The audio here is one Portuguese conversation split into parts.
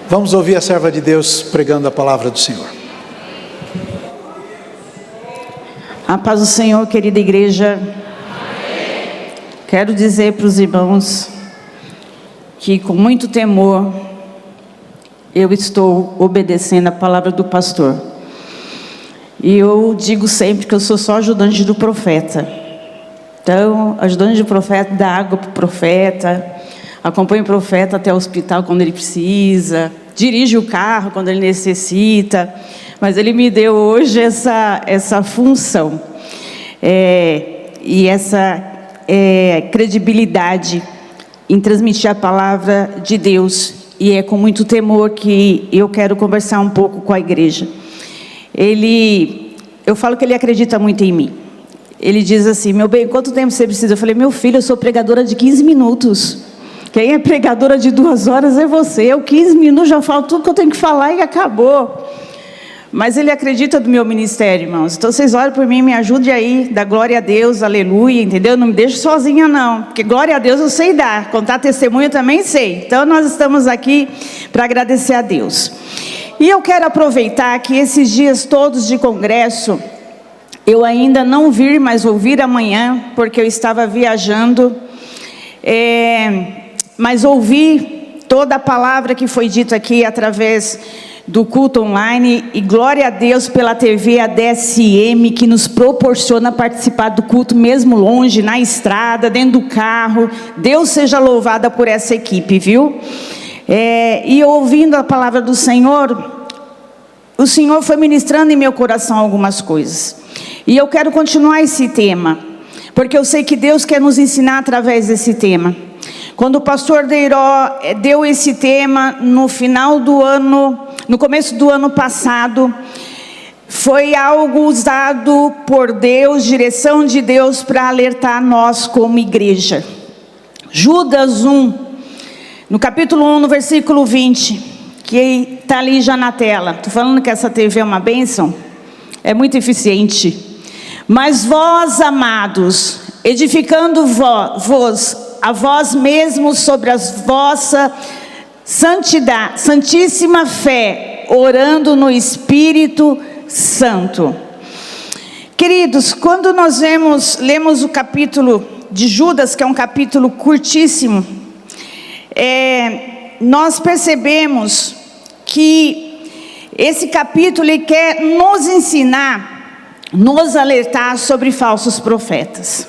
Vamos ouvir a serva de Deus pregando a palavra do Senhor. A paz do Senhor, querida igreja. Amém. Quero dizer para os irmãos que com muito temor eu estou obedecendo a palavra do pastor. E eu digo sempre que eu sou só ajudante do profeta. Então, ajudante do profeta, dá água para o profeta, acompanha o profeta até o hospital quando ele precisa, dirige o carro quando ele necessita. Mas ele me deu hoje essa função e essa credibilidade em transmitir a palavra de Deus. E é com muito temor que eu quero conversar um pouco com a igreja. Eu falo que ele acredita muito em mim. Ele diz assim: meu bem, quanto tempo você precisa? Eu falei: meu filho, eu sou pregadora de 15 minutos. Quem é pregadora de 2 horas é você. Eu 15 minutos já falo tudo que eu tenho que falar e acabou. Mas ele acredita do meu ministério, irmãos. Então vocês olhem por mim, me ajudem aí, dá glória a Deus, aleluia, entendeu? Não me deixe sozinha não, porque glória a Deus eu sei dar, contar testemunho também sei. Então nós estamos aqui para agradecer a Deus. E eu quero aproveitar que esses dias todos de congresso, eu ainda não vi, mas vou vir amanhã, porque eu estava viajando, mas ouvi toda a palavra que foi dita aqui através do culto online, e glória a Deus pela TV ADSM, que nos proporciona participar do culto mesmo longe, na estrada, dentro do carro. Deus seja louvada por essa equipe, viu? E ouvindo a palavra do Senhor, o Senhor foi ministrando em meu coração algumas coisas, e eu quero continuar esse tema, porque eu sei que Deus quer nos ensinar através desse tema. Quando o pastor Deiró deu esse tema no final do ano, no começo do ano passado, foi algo usado por Deus, direção de Deus para alertar nós como igreja. Judas 1, no capítulo 1, no versículo 20, que está ali já na tela. Estou falando que essa TV é uma bênção, é muito eficiente. Mas vós, amados, edificando vós a vós mesmos sobre a vossa santidade, santíssima fé, orando no Espírito Santo. Queridos, quando nós lemos o capítulo de Judas, que é um capítulo curtíssimo, nós percebemos que esse capítulo ele quer nos ensinar, nos alertar sobre falsos profetas,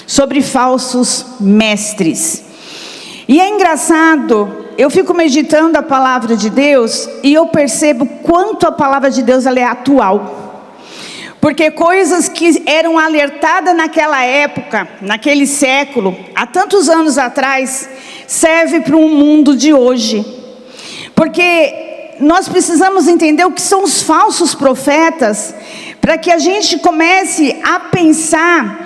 sobre falsos mestres. E é engraçado, eu fico meditando a palavra de Deus e eu percebo quanto a palavra de Deus ela é atual. Porque coisas que eram alertadas naquela época, naquele século, há tantos anos atrás, serve para um mundo de hoje. Porque nós precisamos entender o que são os falsos profetas, para que a gente comece a pensar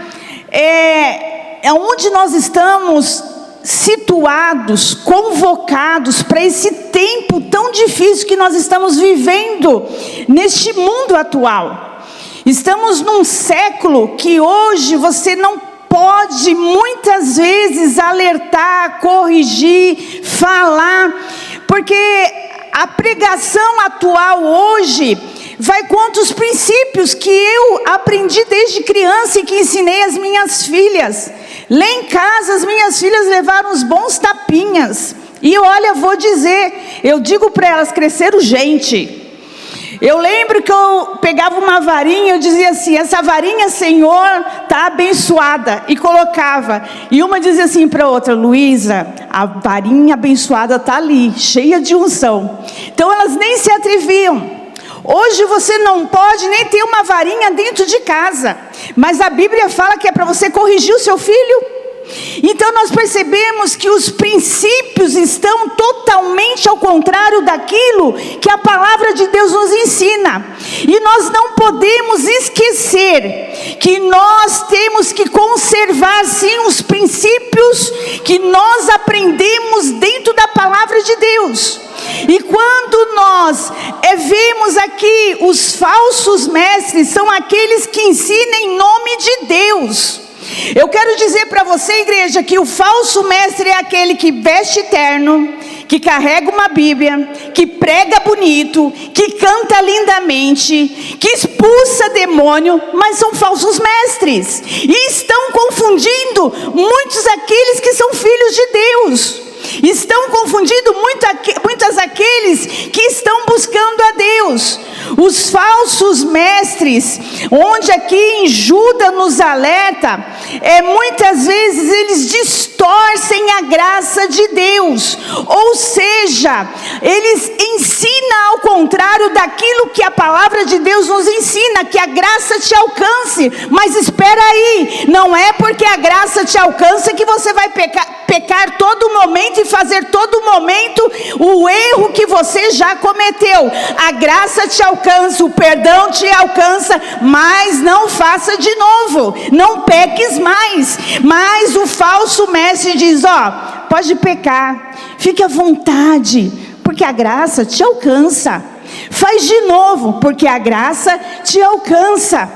onde nós estamos situados, convocados para esse tempo tão difícil que nós estamos vivendo neste mundo atual. Estamos num século que hoje você não pode muitas vezes alertar, corrigir, falar, porque a pregação atual hoje vai contra os princípios que eu aprendi desde criança e que ensinei às minhas filhas. Lá em casa as minhas filhas levaram uns bons tapinhas. E olha, vou dizer, eu digo para elas, cresceram gente. Eu lembro que eu pegava uma varinha, eu dizia assim: essa varinha, Senhor, está abençoada. E colocava. E uma dizia assim para a outra: Luísa, a varinha abençoada está ali, cheia de unção. Então elas nem se atreviam. Hoje você não pode nem ter uma varinha dentro de casa, mas a Bíblia fala que é para você corrigir o seu filho. Então nós percebemos que os princípios estão totalmente ao contrário daquilo que a palavra de Deus nos ensina. E nós não podemos esquecer que nós temos que conservar sim os princípios que nós aprendemos dentro da palavra de Deus. E quando nós vemos aqui os falsos mestres, são aqueles que ensinam em nome de Deus. Eu quero dizer para você, igreja, que o falso mestre é aquele que veste terno, que carrega uma Bíblia, que prega bonito, que canta lindamente, que expulsa demônio, mas são falsos mestres. E estão confundindo muitos aqueles que são filhos de Deus. Estão confundindo muitos aqueles que estão buscando a Deus. Os falsos mestres, onde aqui em Judas nos alerta, muitas vezes eles distorcem a graça de Deus. Ou seja, eles ensinam ao contrário daquilo que a palavra de Deus nos ensina, que a graça te alcance. Mas espera aí, não é porque a graça te alcança que você vai pecar todo momento e fazer todo momento o erro que você já cometeu. A graça te alcança, o perdão te alcança, mas não faça de novo, não peques mais. Mas o falso mestre diz: pode pecar, fique à vontade, porque a graça te alcança. Faz de novo, porque a graça te alcança.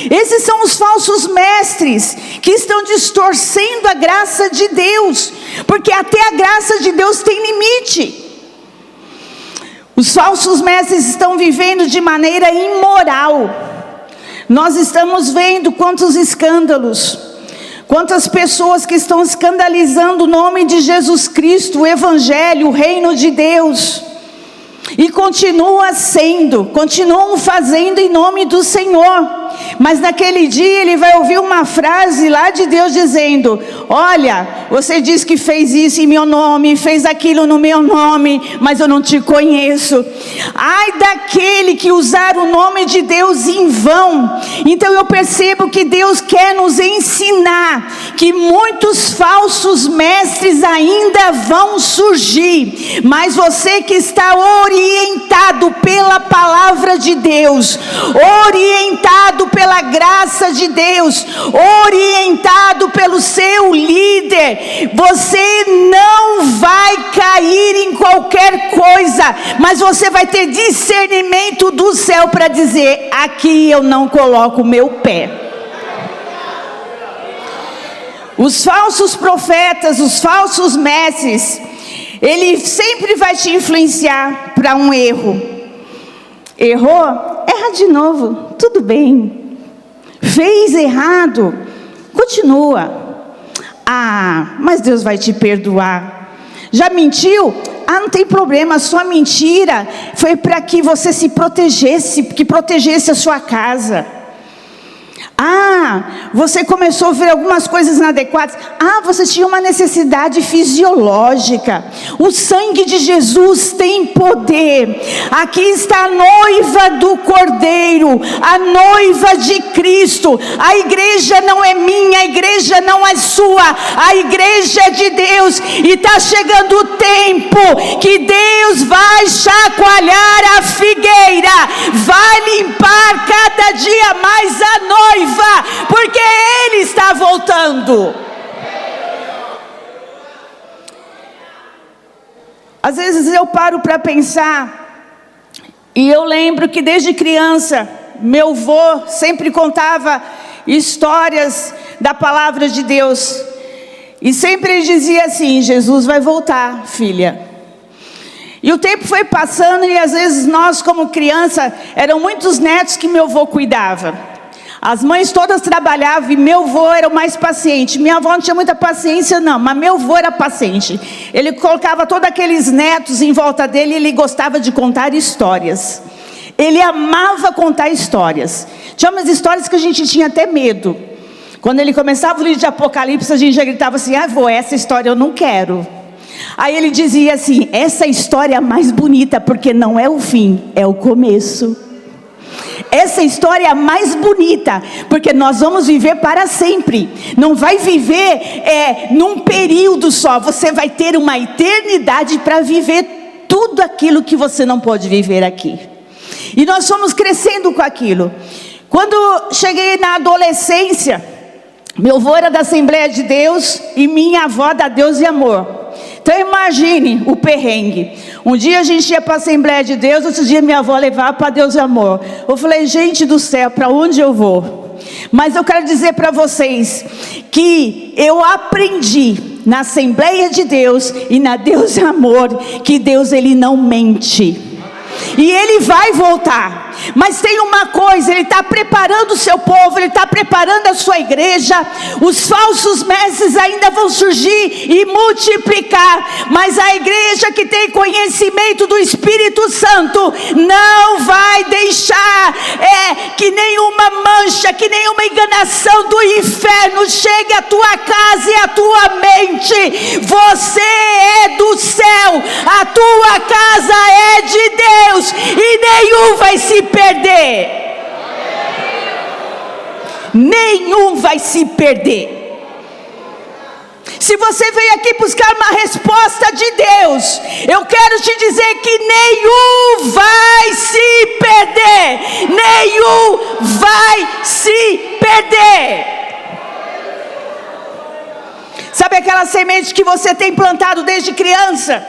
Esses são os falsos mestres que estão distorcendo a graça de Deus, porque até a graça de Deus tem limite. Os falsos mestres estão vivendo de maneira imoral. Nós estamos vendo quantos escândalos, quantas pessoas que estão escandalizando o nome de Jesus Cristo, o Evangelho, o reino de Deus. E continuam fazendo em nome do Senhor. Mas naquele dia ele vai ouvir uma frase lá de Deus dizendo: olha, você disse que fez isso em meu nome, fez aquilo no meu nome, mas eu não te conheço. Ai daquele que usar o nome de Deus em vão. Então eu percebo que Deus quer nos ensinar que muitos falsos mestres ainda vão surgir. Mas você que está orientado pela palavra de Deus, orientado pela graça de Deus, orientado pelo seu líder, você não vai cair em qualquer coisa, mas você vai ter discernimento do céu para dizer: aqui eu não coloco o meu pé. Os falsos profetas, os falsos mestres, ele sempre vai te influenciar para um erro. Errou? Erra de novo, tudo bem. Fez errado, continua. Mas Deus vai te perdoar. Já mentiu? Não tem problema, a sua mentira foi para que você se protegesse, que protegesse a sua casa. Você começou a ver algumas coisas inadequadas. Você tinha uma necessidade fisiológica. O sangue de Jesus tem poder. Aqui está a noiva do Cordeiro, a noiva de Cristo. A igreja não é minha, a igreja não é sua, a igreja é de Deus. E está chegando o tempo que Deus vai chacoalhar a figueira, vai limpar cada dia mais a noiva, porque Ele está voltando. Às vezes eu paro para pensar, e eu lembro que desde criança, meu avô sempre contava histórias da palavra de Deus, e sempre ele dizia assim: Jesus vai voltar, filha. E o tempo foi passando, e às vezes nós como criança, eram muitos netos que meu avô cuidava. As mães todas trabalhavam e meu avô era o mais paciente. Minha avó não tinha muita paciência não, mas meu avô era paciente. Ele colocava todos aqueles netos em volta dele e ele gostava de contar histórias. Ele amava contar histórias. Tinha umas histórias que a gente tinha até medo. Quando ele começava o livro de Apocalipse, a gente já gritava assim: vô, essa história eu não quero. Aí ele dizia assim: essa história é a mais bonita, porque não é o fim, é o começo. Essa história é a mais bonita, porque nós vamos viver para sempre. Não vai viver num período só. Você vai ter uma eternidade para viver tudo aquilo que você não pode viver aqui. E nós fomos crescendo com aquilo. Quando cheguei na adolescência, meu avô era da Assembleia de Deus e minha avó da Deus e Amor. Então imagine o perrengue. Um dia a gente ia para a Assembleia de Deus, outro dia minha avó levava para Deus e Amor. Eu falei: gente do céu, para onde eu vou? Mas eu quero dizer para vocês que eu aprendi na Assembleia de Deus e na Deus é Amor, que Deus ele não mente. E Ele vai voltar, mas tem uma coisa, Ele está preparando o seu povo, Ele está preparando a sua igreja. Os falsos mestres ainda vão surgir e multiplicar, mas a igreja que tem conhecimento do Espírito Santo não vai deixar que nenhuma mancha, que nenhuma enganação do inferno chegue à tua casa e à tua mente. Você é do céu, a tua casa é de Deus, e nenhum vai se perder. Nenhum vai se perder. Se você veio aqui buscar uma resposta de Deus, eu quero te dizer que nenhum vai se perder. Nenhum vai se perder. Sabe aquela semente que você tem plantado desde criança?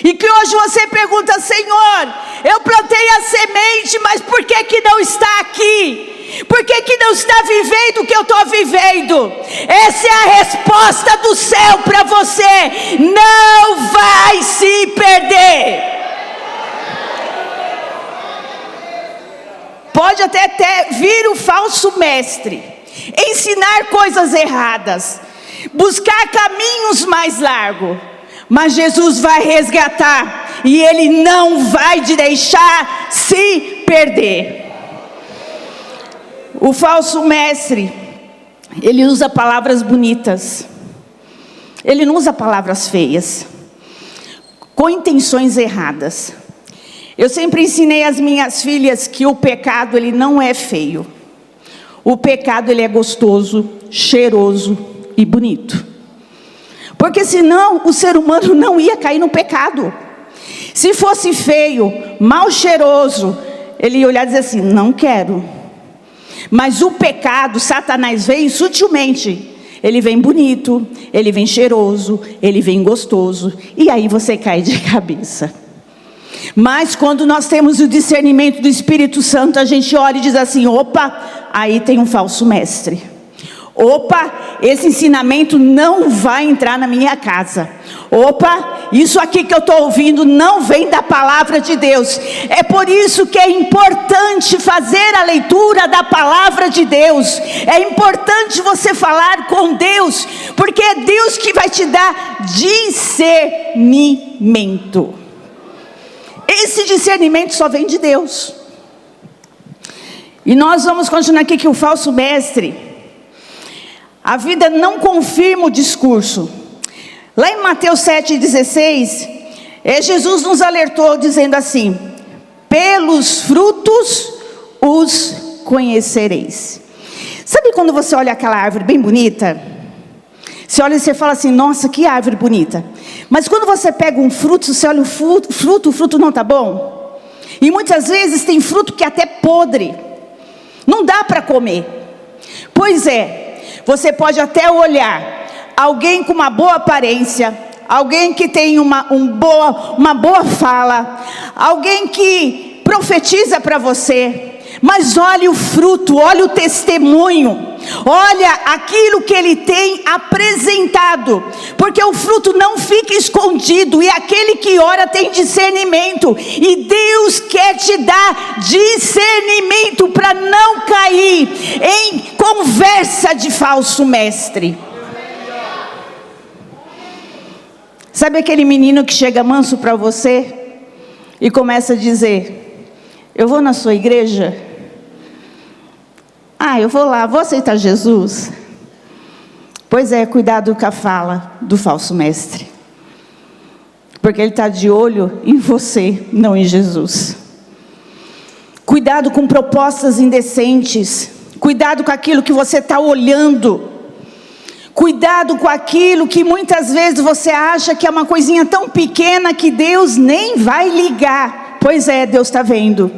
E que hoje você pergunta: Senhor, eu plantei a semente, mas por que não está aqui? Por que não está vivendo o que eu estou vivendo? Essa é a resposta do céu para você: não vai se perder. Pode até vir o falso mestre, ensinar coisas erradas, buscar caminhos mais largos, mas Jesus vai resgatar, e Ele não vai te deixar se perder. O falso mestre, ele usa palavras bonitas, ele não usa palavras feias, com intenções erradas. Eu sempre ensinei às minhas filhas que o pecado ele não é feio. O pecado ele é gostoso, cheiroso e bonito. Porque senão o ser humano não ia cair no pecado. Se fosse feio, mal cheiroso, ele ia olhar e dizer assim: não quero. Mas o pecado, Satanás vem sutilmente. Ele vem bonito, ele vem cheiroso, ele vem gostoso. E aí você cai de cabeça. Mas quando nós temos o discernimento do Espírito Santo, a gente olha e diz assim: opa, aí tem um falso mestre. Opa, esse ensinamento não vai entrar na minha casa. Opa, isso aqui que eu estou ouvindo não vem da palavra de Deus. É por isso que é importante fazer a leitura da palavra de Deus. É importante você falar com Deus, porque é Deus que vai te dar discernimento. Esse discernimento só vem de Deus. E nós vamos continuar aqui que o falso mestre, a vida não confirma o discurso. Lá em Mateus 7,16, Jesus nos alertou dizendo assim: pelos frutos os conhecereis. Sabe quando você olha aquela árvore bem bonita? Você olha e você fala assim: nossa, que árvore bonita. Mas quando você pega um fruto, você olha o fruto não está bom. E muitas vezes tem fruto que é até podre, não dá para comer. Pois é, você pode até olhar alguém com uma boa aparência, alguém que tem uma boa fala, alguém que profetiza para você, mas olhe o fruto, olhe o testemunho, olha aquilo que ele tem apresentado, porque o fruto não fica escondido, e aquele que ora tem discernimento, e Deus quer te dar discernimento para não cair em conversa de falso mestre. Sabe aquele menino que chega manso para você e começa a dizer: eu vou na sua igreja? Eu vou lá, vou aceitar Jesus? Pois é, cuidado com a fala do falso mestre, porque ele está de olho em você, não em Jesus. Cuidado com propostas indecentes, cuidado com aquilo que você está olhando, cuidado com aquilo que muitas vezes você acha que é uma coisinha tão pequena que Deus nem vai ligar. Pois é, Deus está vendo.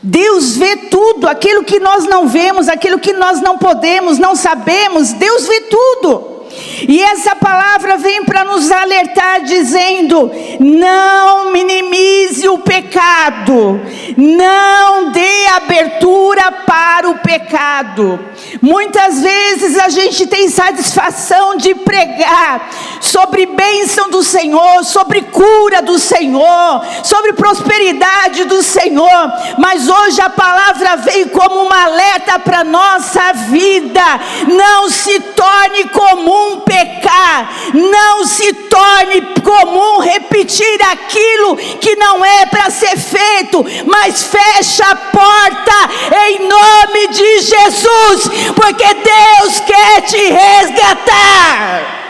Deus vê tudo, aquilo que nós não vemos, aquilo que nós não podemos, não sabemos, Deus vê tudo. E essa palavra vem para nos alertar dizendo: não minimize o pecado, não dê abertura para o pecado, Muitas vezes a gente tem satisfação de pregar sobre bênção do Senhor, sobre cura do Senhor, sobre prosperidade do Senhor, mas hoje a palavra veio como uma alerta para a nossa vida. Não se torne comum pecar, não se torne comum repetir aquilo que não é para ser feito, mas fecha a porta em nome de Jesus, porque Deus quer te resgatar.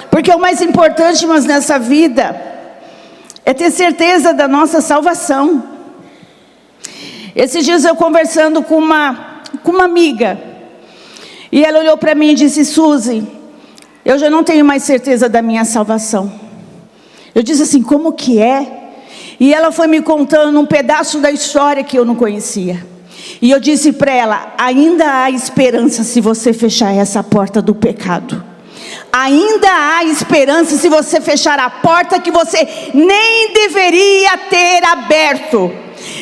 Porque o mais importante, irmãos, nessa vida é ter certeza da nossa salvação. Esses dias eu conversando com uma amiga, e ela olhou para mim e disse: Suzy, eu já não tenho mais certeza da minha salvação. Eu disse assim: como que é? E ela foi me contando um pedaço da história que eu não conhecia. E eu disse para ela: ainda há esperança se você fechar essa porta do pecado. Ainda há esperança se você fechar a porta que você nem deveria ter aberto.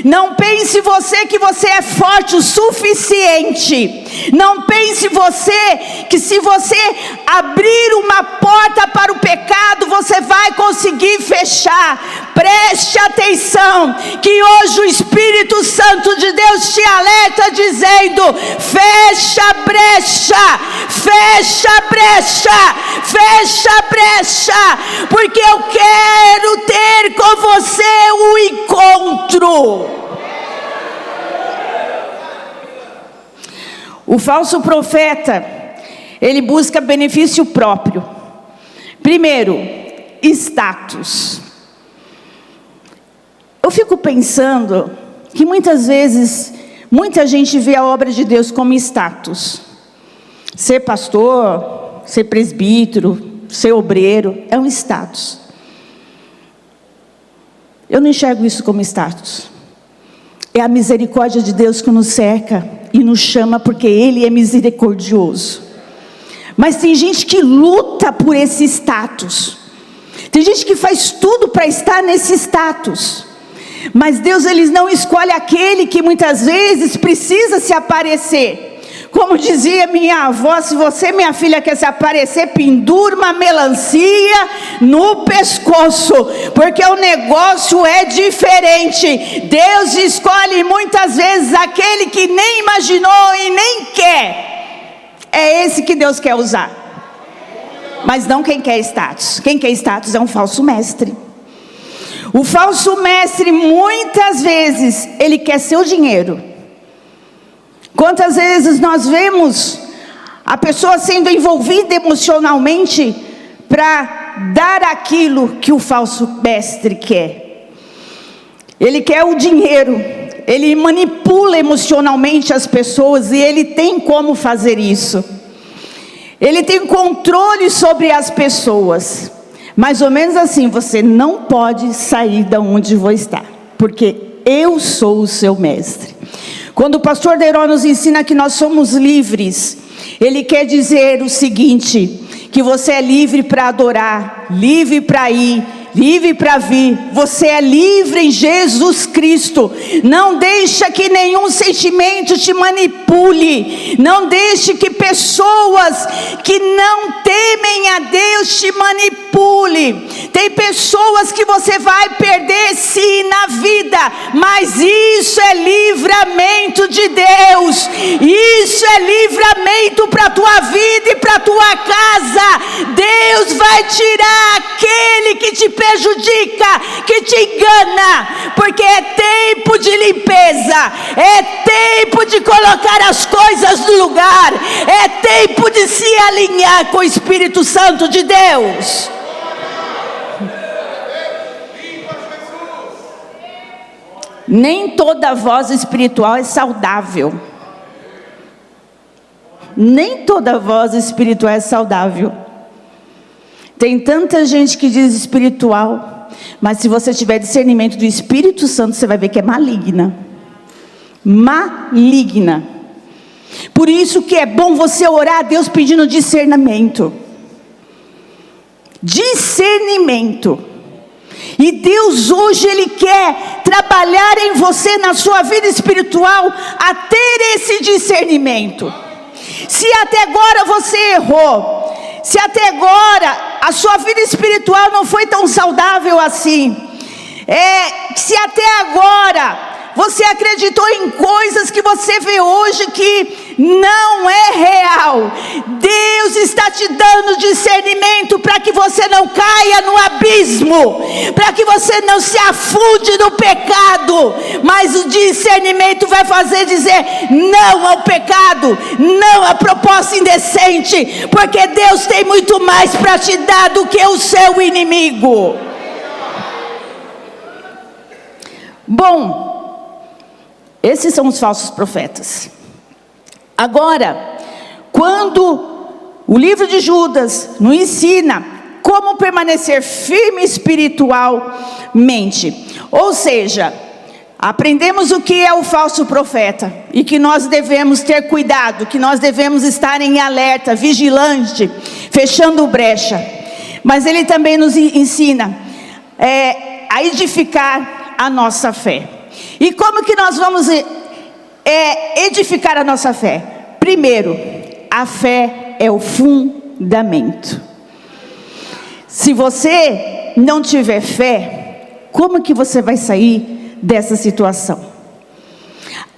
Não pense você que você é forte o suficiente. Não pense você que se você abrir uma porta para o pecado, você vai conseguir fechar. Preste atenção, que hoje o Espírito Santo de Deus te alerta dizendo: fecha a brecha, fecha a brecha, fecha a brecha, porque eu quero ter com você um encontro. O falso profeta, ele busca benefício próprio. Primeiro, status. Eu fico pensando que muitas vezes, muita gente vê a obra de Deus como status. Ser pastor, ser presbítero, ser obreiro, é um status. Eu não enxergo isso como status. É a misericórdia de Deus que nos cerca e nos chama, porque Ele é misericordioso. Mas tem gente que luta por esse status. Tem gente que faz tudo para estar nesse status. Mas Deus, Ele não escolhe aquele que muitas vezes precisa se aparecer. Como dizia minha avó: se você, minha filha, quer se aparecer, pendura uma melancia no pescoço, porque o negócio é diferente. Deus escolhe muitas vezes aquele que nem imaginou e nem quer. É esse que Deus quer usar. Mas não quem quer status. Quem quer status é um falso mestre. O falso mestre, muitas vezes, ele quer seu dinheiro. Quantas vezes nós vemos a pessoa sendo envolvida emocionalmente para dar aquilo que o falso mestre quer? Ele quer o dinheiro, ele manipula emocionalmente as pessoas, e ele tem como fazer isso. Ele tem controle sobre as pessoas. Mais ou menos assim: você não pode sair de onde vou estar, porque eu sou o seu mestre. Quando o pastor Deiró nos ensina que nós somos livres, ele quer dizer o seguinte: que você é livre para adorar, livre para ir, livre para vir. Você é livre em Jesus Cristo. Não deixa que nenhum sentimento te manipule. Não deixe que pessoas que não temem a Deus te manipule. Tem pessoas que você vai perder sim na vida, mas isso é livramento de Deus. Isso é livramento para a tua vida e para a tua casa. Deus vai tirar aquele que te prejudica, que te engana, porque é tempo de limpeza, é tempo de colocar as coisas no lugar, é tempo de se alinhar com o Espírito Santo de Deus. Nem toda voz espiritual é saudável. Nem toda voz espiritual é saudável. Tem tanta gente que diz espiritual, mas se você tiver discernimento do Espírito Santo, você vai ver que é maligna. Maligna. Por isso que é bom você orar a Deus pedindo discernimento. Discernimento. E Deus hoje, Ele quer trabalhar em você, na sua vida espiritual, a ter esse discernimento. Se até agora você errou, se até agora a sua vida espiritual não foi tão saudável assim, se até agora você acreditou em coisas que você vê hoje que não é real, Deus está te dando discernimento para que você não caia no abismo, para que você não se afunde no pecado. Mas o discernimento vai fazer dizer não ao pecado, não à proposta indecente, porque Deus tem muito mais para te dar do que o seu inimigo. Bom, esses são os falsos profetas. Agora, quando o livro de Judas nos ensina como permanecer firme espiritualmente, ou seja, aprendemos o que é o falso profeta e que nós devemos ter cuidado, que nós devemos estar em alerta, vigilante, fechando brecha. Mas ele também nos ensina a edificar a nossa fé. E como que nós vamos edificar a nossa fé? Primeiro, a fé é o fundamento. Se você não tiver fé, como que você vai sair dessa situação?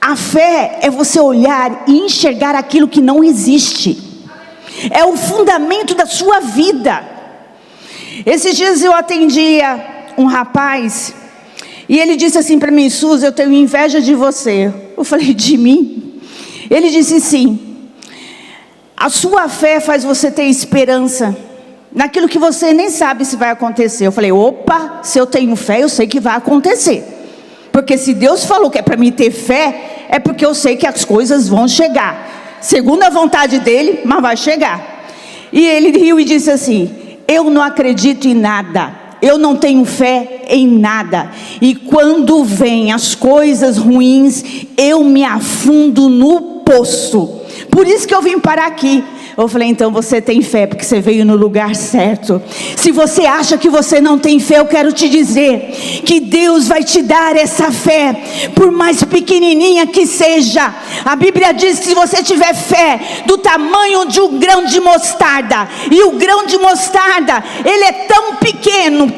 A fé é você olhar e enxergar aquilo que não existe. É o fundamento da sua vida. Esses dias eu atendia um rapaz e ele disse assim para mim: Suzy, eu tenho inveja de você. Eu falei: de mim? Ele disse: sim. A sua fé faz você ter esperança naquilo que você nem sabe se vai acontecer. Eu falei: opa, se eu tenho fé, eu sei que vai acontecer. Porque se Deus falou que é para mim ter fé, é porque eu sei que as coisas vão chegar. Segundo a vontade dele, mas vai chegar. E ele riu e disse assim: eu não acredito em nada. Eu não tenho fé em nada. E quando vêm as coisas ruins, eu me afundo no poço. Por isso que eu vim parar aqui. Eu falei: então você tem fé, porque você veio no lugar certo. Se você acha que você não tem fé, eu quero te dizer que Deus vai te dar essa fé, por mais pequenininha que seja. A Bíblia diz que se você tiver fé do tamanho de um grão de mostarda, e o grão de mostarda, ele é tão pequeno,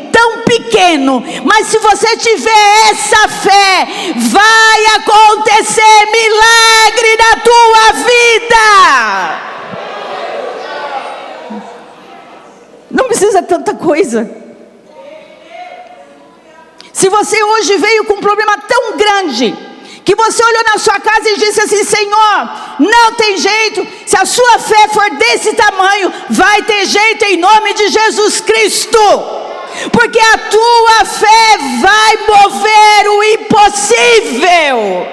mas se você tiver essa fé, vai acontecer milagre na tua vida. Não precisa tanta coisa. Se você hoje veio com um problema tão grande, que você olhou na sua casa e disse assim: Senhor, não tem jeito, se a sua fé for desse tamanho, vai ter jeito em nome de Jesus Cristo. Porque a tua fé vai mover o impossível.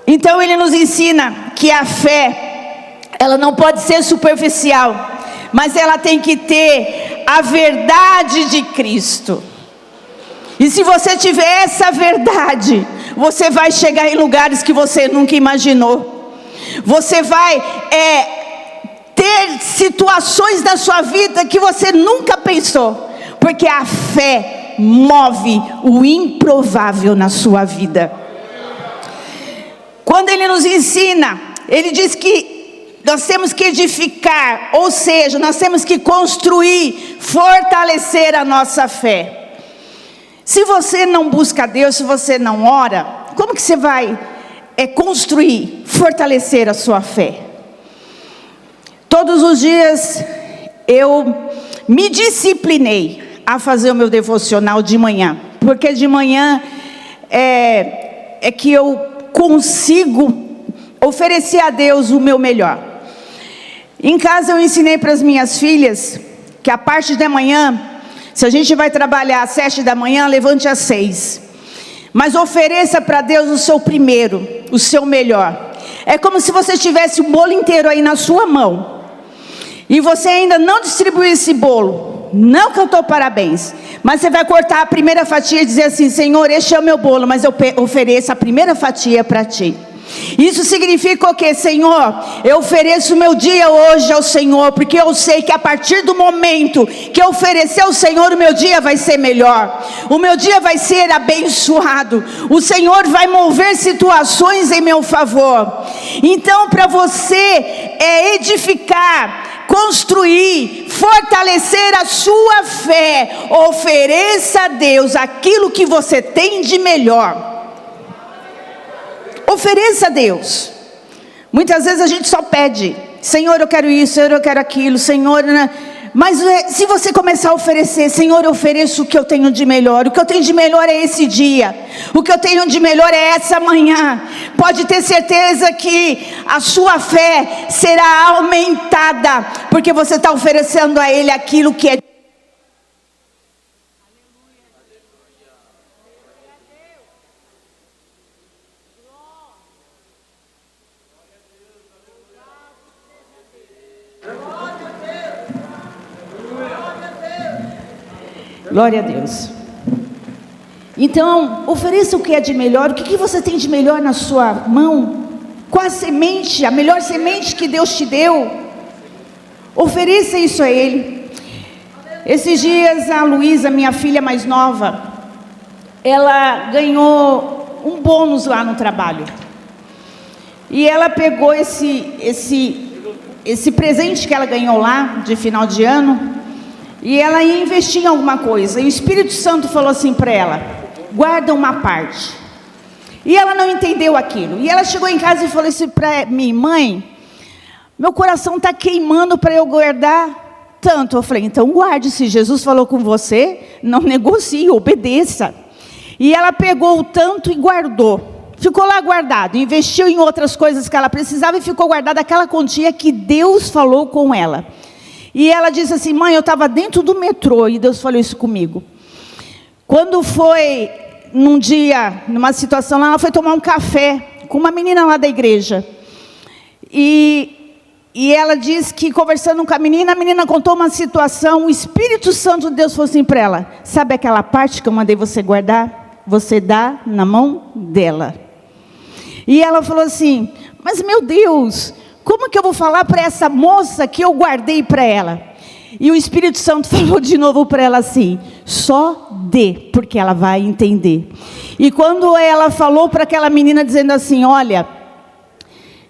Então ele nos ensina que a fé, ela não pode ser superficial, mas ela tem que ter a verdade de Cristo. E se você tiver essa verdade, você vai chegar em lugares que você nunca imaginou. Você vai ter situações na sua vida que você nunca pensou, porque a fé move o improvável na sua vida. Quando ele nos ensina, ele diz que nós temos que edificar, ou seja, nós temos que construir, fortalecer a nossa fé. Se você não busca Deus, se você não ora, como que você vai construir, fortalecer a sua fé? Todos os dias eu me disciplinei a fazer o meu devocional de manhã, porque de manhã é que eu consigo oferecer a Deus o meu melhor. Em casa eu ensinei para as minhas filhas que a parte da manhã, se a gente vai trabalhar às 7 da manhã, levante às 6. Mas ofereça para Deus o seu primeiro, o seu melhor. É como se você tivesse o bolo inteiro aí na sua mão, e você ainda não distribuiu esse bolo, não cantou parabéns, mas você vai cortar a primeira fatia e dizer assim: Senhor, este é o meu bolo, mas eu ofereço a primeira fatia para ti. Isso significa o quê, Senhor? Eu ofereço o meu dia hoje ao Senhor, porque eu sei que a partir do momento que eu oferecer ao Senhor, o meu dia vai ser melhor, o meu dia vai ser abençoado, o Senhor vai mover situações em meu favor. Então, para você edificar, construir, fortalecer a sua fé, ofereça a Deus aquilo que você tem de melhor. Ofereça a Deus. Muitas vezes a gente só pede: Senhor, eu quero isso, Senhor, eu quero aquilo, Senhor, né? Mas se você começar a oferecer: Senhor, eu ofereço o que eu tenho de melhor, o que eu tenho de melhor é esse dia, o que eu tenho de melhor é essa manhã, pode ter certeza que a sua fé será aumentada, porque você está oferecendo a Ele aquilo que é. Glória a Deus. Então, ofereça o que é de melhor. O que você tem de melhor na sua mão? Qual a semente, a melhor semente que Deus te deu? Ofereça isso a Ele. Esses dias a Luísa, minha filha mais nova, ela ganhou um bônus lá no trabalho. E ela pegou esse presente que ela ganhou lá, de final de ano, e ela ia investir em alguma coisa. E o Espírito Santo falou assim para ela: guarda uma parte. E ela não entendeu aquilo. E ela chegou em casa e falou assim para mim: mãe, meu coração está queimando para eu guardar tanto. Eu falei: então guarde, se Jesus falou com você, não negocie, obedeça. E ela pegou o tanto e guardou. Ficou lá guardado, investiu em outras coisas que ela precisava e ficou guardada aquela quantia que Deus falou com ela. E ela disse assim: mãe, eu estava dentro do metrô e Deus falou isso comigo. Quando foi num dia, numa situação lá, ela foi tomar um café com uma menina lá da igreja. E ela disse que conversando com a menina contou uma situação. O Espírito Santo de Deus falou assim para ela: sabe aquela parte que eu mandei você guardar? Você dá na mão dela. E ela falou assim: mas meu Deus, como que eu vou falar para essa moça que eu guardei para ela? E o Espírito Santo falou de novo para ela assim: só dê, porque ela vai entender. E quando ela falou para aquela menina dizendo assim: olha,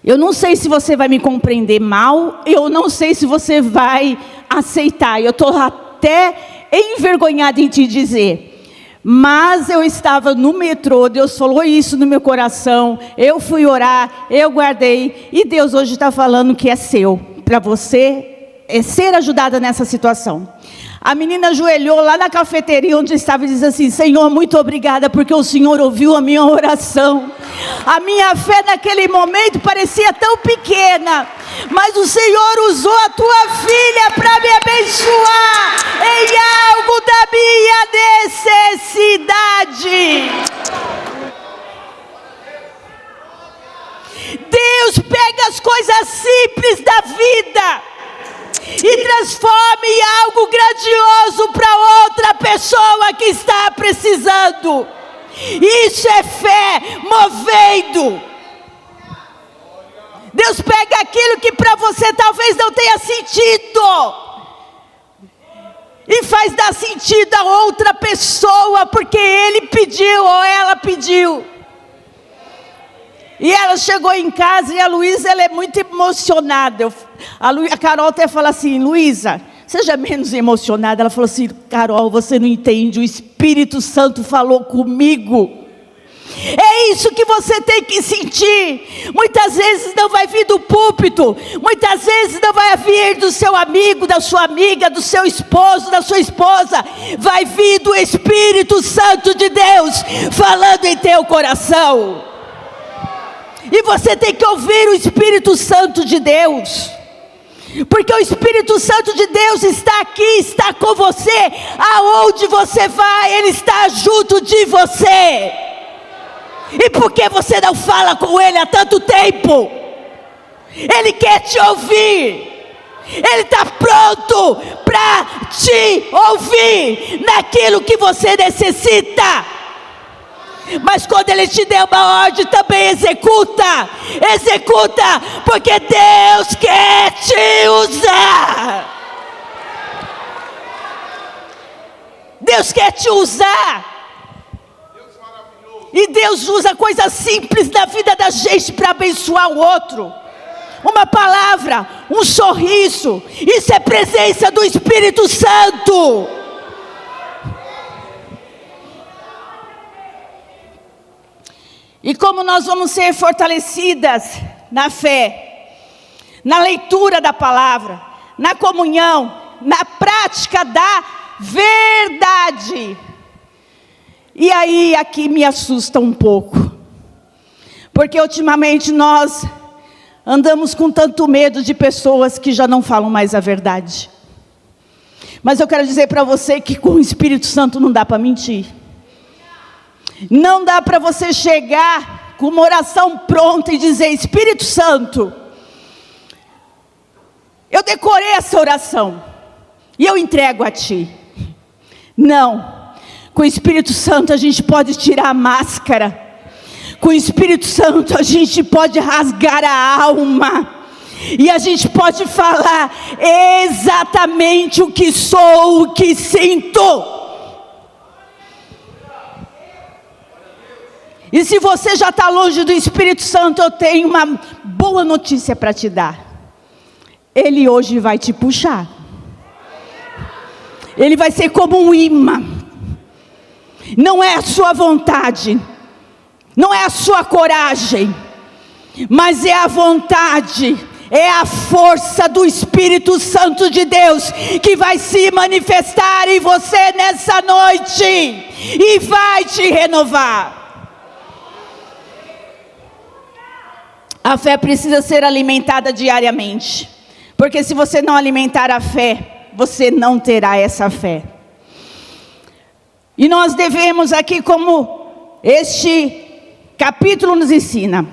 eu não sei se você vai me compreender mal, eu não sei se você vai aceitar, eu estou até envergonhada em te dizer, mas eu estava no metrô, Deus falou isso no meu coração, eu fui orar, eu guardei, e Deus hoje está falando que é seu, para você ser ajudada nessa situação. A menina ajoelhou lá na cafeteria onde estava e disse assim: Senhor, muito obrigada, porque o Senhor ouviu a minha oração. A minha fé naquele momento parecia tão pequena, mas o Senhor usou a tua filha para me abençoar em algo da minha necessidade. Deus pega as coisas simples da vida e transforma em algo grandioso para outra pessoa que está precisando. Isso é fé movendo. Deus pega aquilo que para você talvez não tenha sentido e faz dar sentido a outra pessoa, porque ele pediu ou ela pediu. E ela chegou em casa e a Luísa, ela é muito emocionada. A Carol até fala assim: Luísa, seja menos emocionada. Ela falou assim: Carol, você não entende, o Espírito Santo falou comigo. É isso que você tem que sentir. Muitas vezes não vai vir do púlpito, muitas vezes não vai vir do seu amigo, da sua amiga, do seu esposo, da sua esposa. Vai vir do Espírito Santo de Deus falando em teu coração. E você tem que ouvir o Espírito Santo de Deus, porque o Espírito Santo de Deus está aqui, está com você, aonde você vai, Ele está junto de você. E por que você não fala com Ele há tanto tempo? Ele quer te ouvir, Ele está pronto para te ouvir naquilo que você necessita. Mas quando Ele te der uma ordem, também executa. Executa, porque Deus quer te usar. Deus quer te usar. E Deus usa coisas simples na vida da gente para abençoar o outro. Uma palavra, um sorriso, isso é presença do Espírito Santo. E como nós vamos ser fortalecidas na fé, na leitura da palavra, na comunhão, na prática da verdade. E aí, aqui me assusta um pouco, porque ultimamente nós andamos com tanto medo de pessoas que já não falam mais a verdade. Mas eu quero dizer para você que com o Espírito Santo não dá para mentir. Não dá para você chegar com uma oração pronta e dizer: Espírito Santo, eu decorei essa oração e eu entrego a Ti. Não. Com o Espírito Santo a gente pode tirar a máscara. Com o Espírito Santo a gente pode rasgar a alma. E a gente pode falar exatamente o que sou, o que sinto. E se você já está longe do Espírito Santo, eu tenho uma boa notícia para te dar. Ele hoje vai te puxar. Ele vai ser como um imã. Não é a sua vontade, não é a sua coragem, mas é a vontade, é a força do Espírito Santo de Deus que vai se manifestar em você nessa noite e vai te renovar. A fé precisa ser alimentada diariamente, porque se você não alimentar a fé, você não terá essa fé. E nós devemos aqui, como este capítulo nos ensina,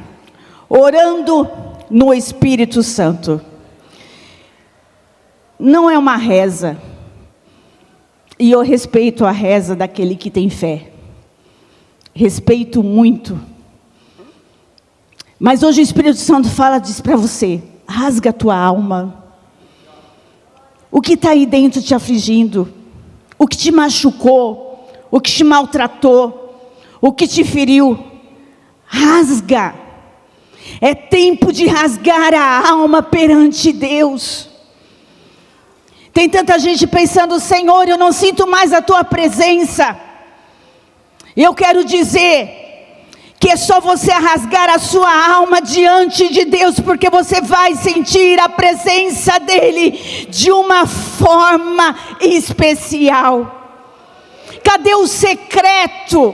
orando no Espírito Santo. Não é uma reza. E eu respeito a reza daquele que tem fé. Respeito muito. Mas hoje o Espírito Santo diz para você: rasga a tua alma. O que está aí dentro te afligindo? O que te machucou? O que te maltratou? O que te feriu? Rasga. É tempo de rasgar a alma perante Deus. Tem tanta gente pensando: Senhor, eu não sinto mais a Tua presença. Eu quero dizer que é só você rasgar a sua alma diante de Deus, porque você vai sentir a presença dEle de uma forma especial. Cadê o secreto?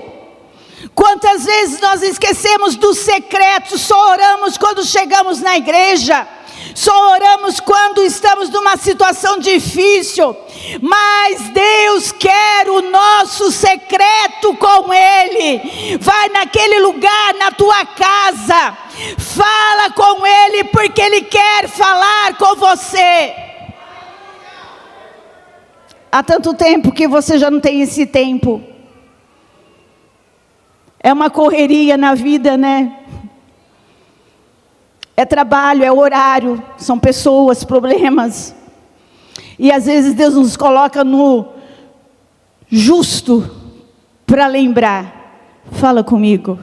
Quantas vezes nós esquecemos do secreto? Só oramos quando chegamos na igreja. Só oramos quando estamos numa situação difícil. Mas Deus quer o nosso secreto com Ele. Vai naquele lugar, na tua casa. Fala com Ele, porque Ele quer falar com você. Há tanto tempo que você já não tem esse tempo. É uma correria na vida, né? É trabalho, é horário, são pessoas, problemas. E às vezes Deus nos coloca no justo para lembrar: fala comigo.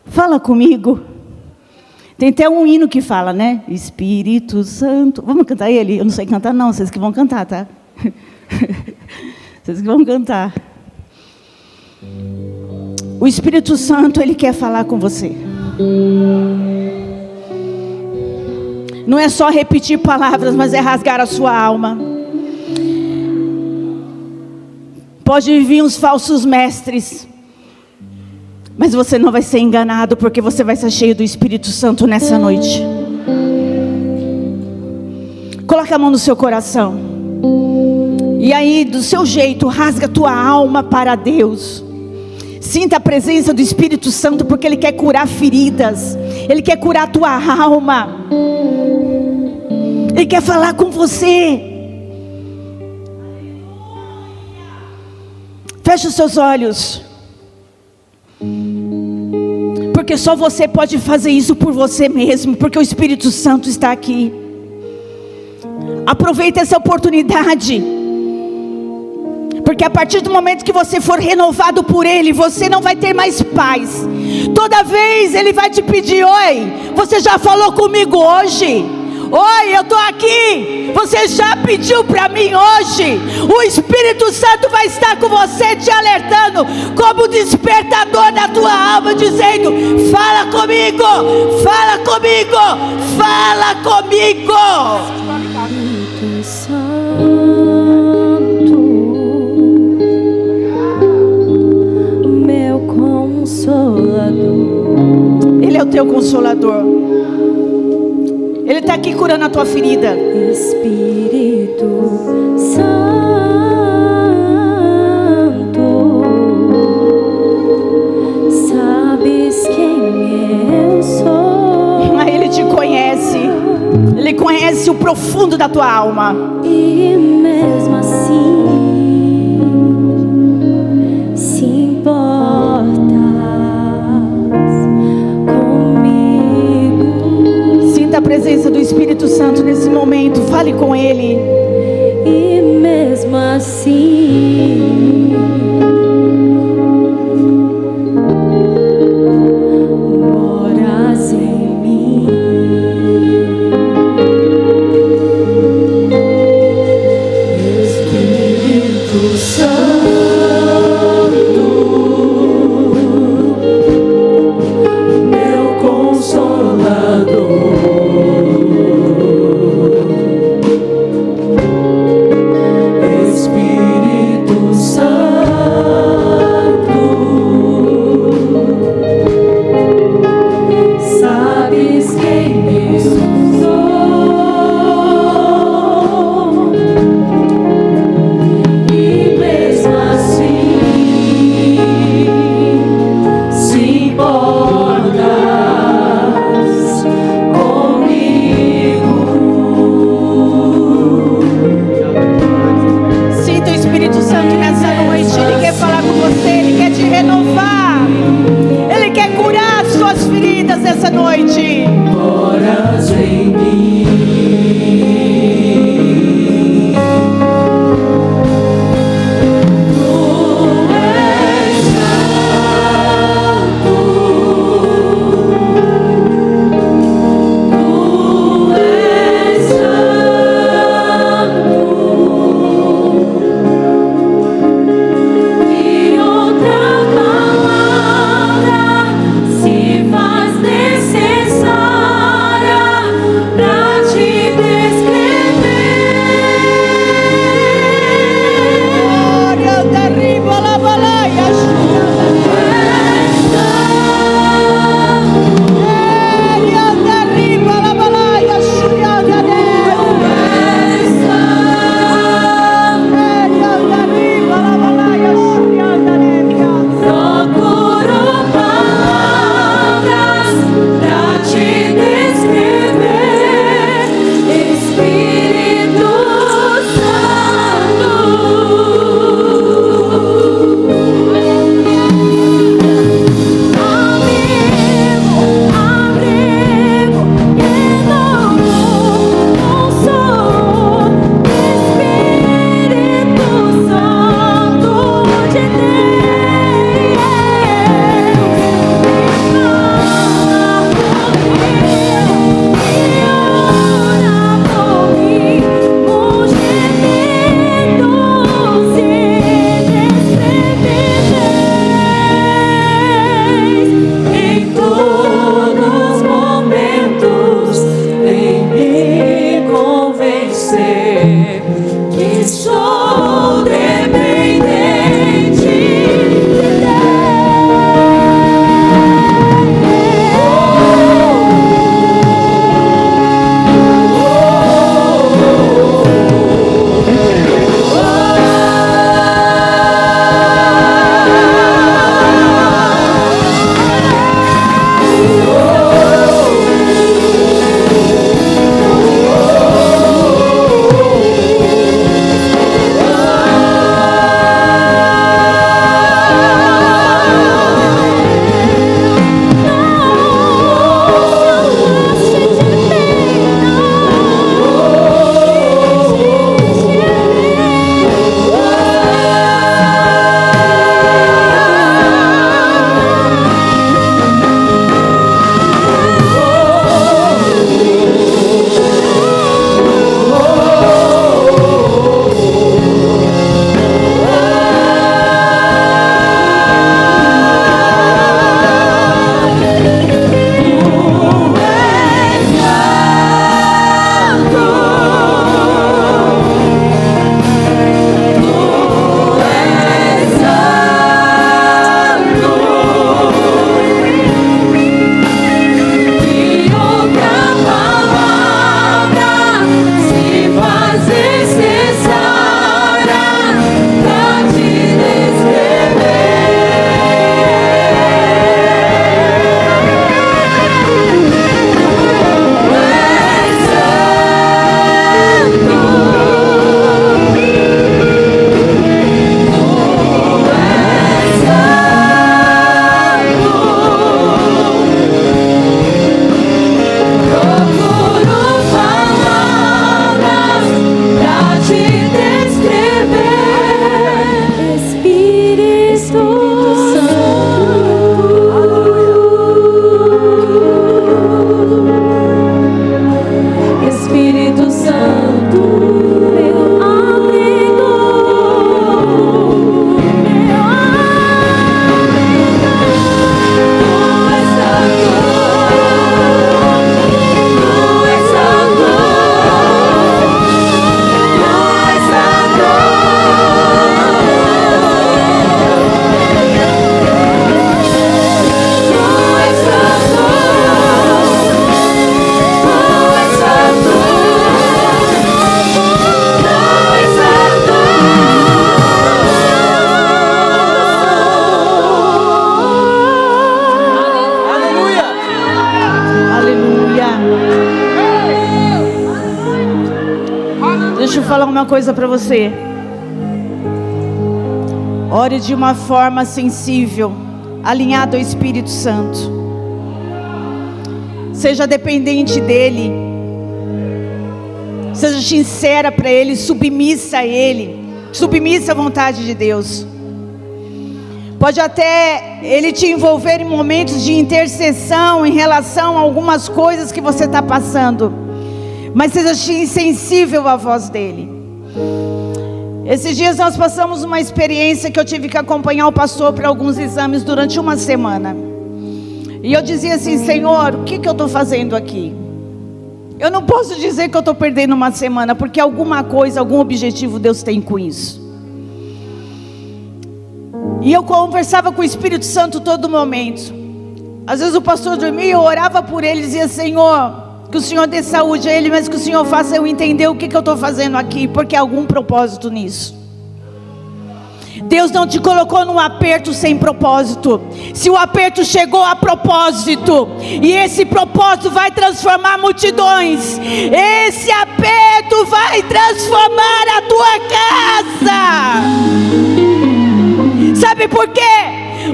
Fala comigo. Tem até um hino que fala, né? Espírito Santo. Vamos cantar ele? Eu não sei cantar não, vocês que vão cantar, tá? Vocês que vão cantar. O Espírito Santo, Ele quer falar com você. Não é só repetir palavras, mas é rasgar a sua alma. Pode vir uns falsos mestres, mas você não vai ser enganado, porque você vai ser cheio do Espírito Santo nessa noite. Coloca a mão no seu coração. E aí, do seu jeito, rasga a tua alma para Deus. Sinta a presença do Espírito Santo, porque Ele quer curar feridas. Ele quer curar a tua alma. Ele quer falar com você. Feche os seus olhos. porque só você pode fazer isso por você mesmo, porque o Espírito Santo está aqui. Aproveita essa oportunidade, porque a partir do momento que você for renovado por Ele, você não vai ter mais paz. Toda vez Ele vai te pedir: oi, você já falou comigo hoje? Oi, eu estou aqui, você já pediu para mim hoje? O Espírito Santo vai estar com você, te alertando, como despertador da tua alma, dizendo: fala comigo, fala comigo, fala comigo. Espírito Santo, meu consolador. Ele é o teu consolador. Ele está aqui curando a tua ferida. Espírito Santo, sabes quem eu sou. Ele te conhece. Ele conhece o profundo da tua alma. E mesmo assim se importas comigo. Sinta a presença do Espírito Santo nesse momento. Fale com Ele. E mesmo assim moras em mim. Espírito Santo, meu consolador. Espírito uma coisa para você. Ore de uma forma sensível, alinhado ao Espírito Santo. Seja dependente dEle. Seja sincera para Ele, submissa a Ele. Submissa à vontade de Deus. Pode até Ele te envolver em momentos de intercessão em relação a algumas coisas que você está passando. Mas seja sensível à voz dEle. Esses dias nós passamos uma experiência que eu tive que acompanhar o pastor para alguns exames durante uma semana. E eu dizia assim: Senhor, o que eu estou fazendo aqui? Eu não posso dizer que eu estou perdendo uma semana, porque alguma coisa, algum objetivo Deus tem com isso. E eu conversava com o Espírito Santo todo momento. Às vezes o pastor dormia, eu orava por ele e dizia: Senhor, que o Senhor dê saúde a ele, mas que o Senhor faça eu entender o que eu estou fazendo aqui, porque há algum propósito nisso. Deus não te colocou num aperto sem propósito. Se o aperto chegou a propósito, e esse propósito vai transformar multidões, esse aperto vai transformar a tua casa. Sabe por quê?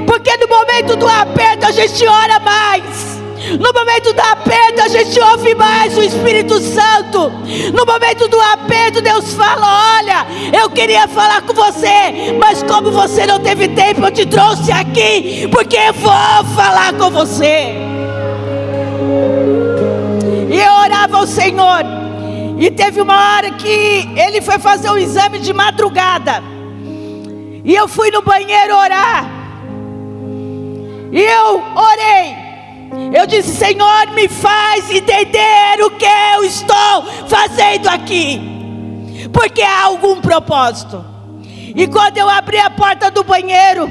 Porque no momento do aperto a gente ora mais. No momento do aperto a gente ouve mais o Espírito Santo. No momento do aperto Deus fala: olha, eu queria falar com você, mas como você não teve tempo, eu te trouxe aqui, porque eu vou falar com você. E eu orava ao Senhor. E teve uma hora que ele foi fazer um exame de madrugada, e eu fui no banheiro orar. E eu orei. Eu disse: Senhor, me faz entender o que eu estou fazendo aqui, porque há algum propósito. E quando eu abri a porta do banheiro,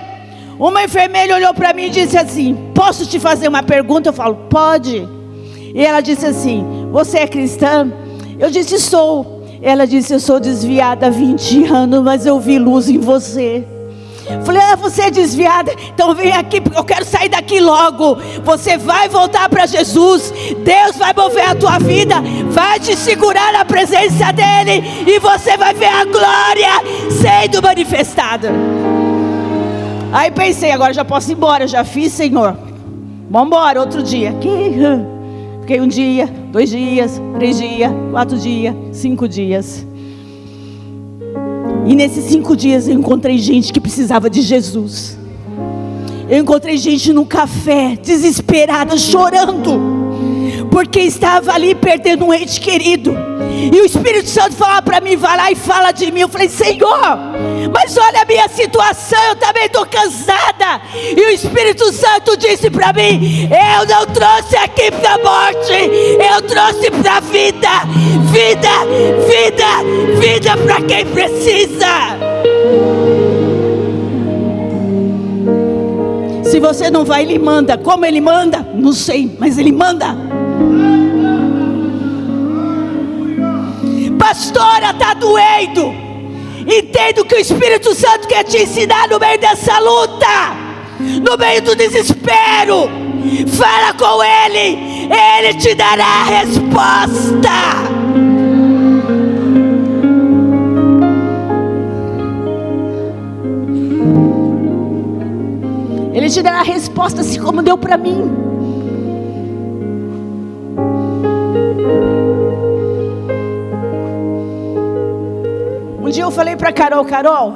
uma enfermeira olhou para mim e disse assim: posso te fazer uma pergunta? Eu falo: pode. E ela disse assim: você é cristã? Eu disse: sou. Ela disse: eu sou desviada há 20 anos, mas eu vi luz em você. Falei: você é desviada? Então vem aqui, porque eu quero sair daqui logo. Você vai voltar para Jesus. Deus vai mover a tua vida, vai te segurar na presença dEle, e você vai ver a glória sendo manifestada. Aí pensei: agora já posso ir embora. Já fiz, Senhor, vamos embora. Outro dia fiquei 1 dia, 2 dias, 3 dias, 4 dias, 5 dias. E nesses 5 dias eu encontrei gente que precisava de Jesus. Eu encontrei gente no café, desesperada, chorando, porque estava ali perdendo um ente querido. E o Espírito Santo falava para mim: vai lá e fala de mim. Eu falei: Senhor, mas olha a minha situação, eu também estou cansada. E o Espírito Santo disse para mim: eu não trouxe aqui para a morte, eu trouxe para a vida. Vida, vida, vida para quem precisa. Se você não vai, Ele manda. Como Ele manda? Não sei, mas Ele manda. Pastora, está doendo. Entendo que o Espírito Santo quer te ensinar no meio dessa luta, no meio do desespero. Fala com Ele, Ele te dará a resposta. Ele te dará a resposta, assim como deu para mim. Um dia eu falei para Carol: Carol,